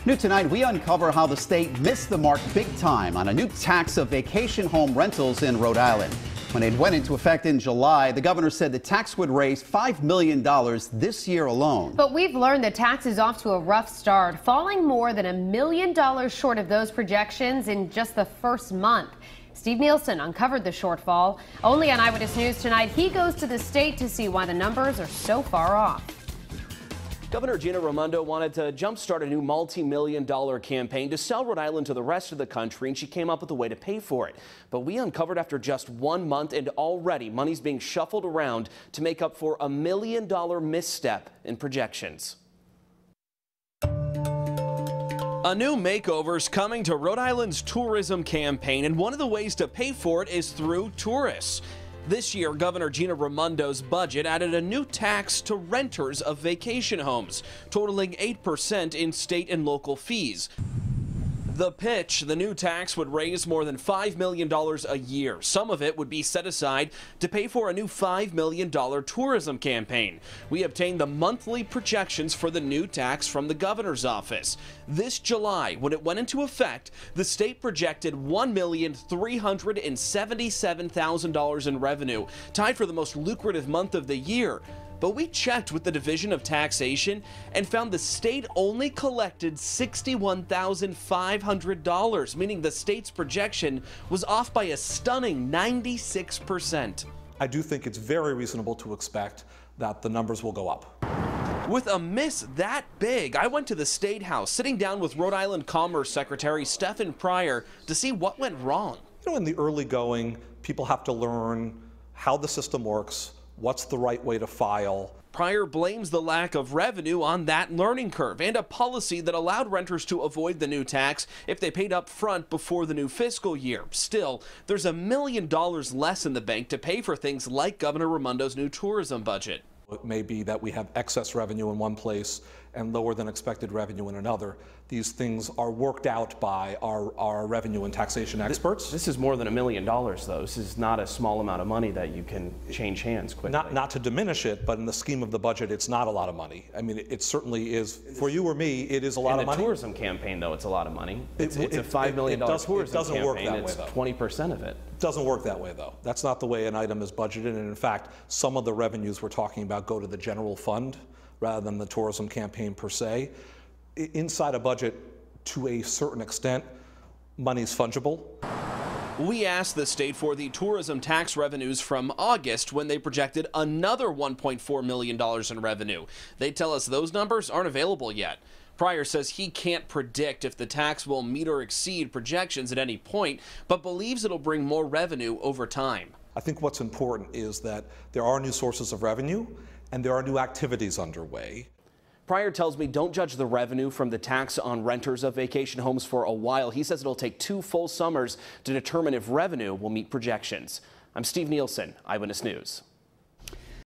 New tonight, we uncover how the state missed the mark big time on a new tax of vacation home rentals in Rhode Island. When it went into effect in July, the governor said the tax would raise $5 million this year alone. But we've learned the tax is off to a rough start, falling more than $1 million short of those projections in just the first month. Steve Nielsen uncovered the shortfall. Only on Eyewitness News tonight, he goes to the state to see why the numbers are so far off. Governor Gina Raimondo wanted to jumpstart a new multi-million-dollar campaign to sell Rhode Island to the rest of the country, and she came up with a way to pay for it. But we uncovered after just 1 month, and already money's being shuffled around to make up for $1 million misstep in projections. A new makeover's coming to Rhode Island's tourism campaign, and one of the ways to pay for it is through tourists. This year, Governor Gina Raimondo's budget added a new tax to renters of vacation homes, totaling 8% in state and local fees. The pitch, the new tax would raise more than $5 million a year. Some of it would be set aside to pay for a new $5 million tourism campaign. We obtained the monthly projections for the new tax from the governor's office. This July, when it went into effect, the state projected $1,377,000 in revenue, tied for the most lucrative month of the year. But we checked with the Division of Taxation and found the state only collected $61,500, meaning the state's projection was off by a stunning 96%. I do think it's very reasonable to expect that the numbers will go up. With a miss that big, I went to the State House, sitting down with Rhode Island Commerce Secretary Stephen Pryor to see what went wrong. You know, in the early going, people have to learn how the system works, what's the right way to file. Pryor blames the lack of revenue on that learning curve and a policy that allowed renters to avoid the new tax if they paid up front before the new fiscal year. Still, there's $1 million less in the bank to pay for things like Governor Raimondo's new tourism budget. It may be that we have excess revenue in one place and lower than expected revenue in another. These things are worked out by our revenue and taxation experts. This is more than $1 million, though. This is not a small amount of money that you can change hands quickly. Not to diminish it, but in the scheme of the budget, it's not a lot of money. I mean, it certainly is. For you or me, it is a lot of money. In a tourism campaign, though, it's a lot of money. It's a $5 million tourism campaign. It doesn't work that way, it's though. 20% of it. It doesn't work that way, though. That's not the way an item is budgeted. And in fact, some of the revenues we're talking about go to the general fund rather than the tourism campaign per se. Inside a budget, to a certain extent, money's fungible. We asked the state for the tourism tax revenues from August when they projected another $1.4 million in revenue. They tell us those numbers aren't available yet. Pryor says he can't predict if the tax will meet or exceed projections at any point, but believes it'll bring more revenue over time. I think what's important is that there are new sources of revenue and there are new activities underway. Pryor tells me don't judge the revenue from the tax on renters of vacation homes for a while. He says it'll take 2 full summers to determine if revenue will meet projections. I'm Steve Nielsen, Eyewitness News.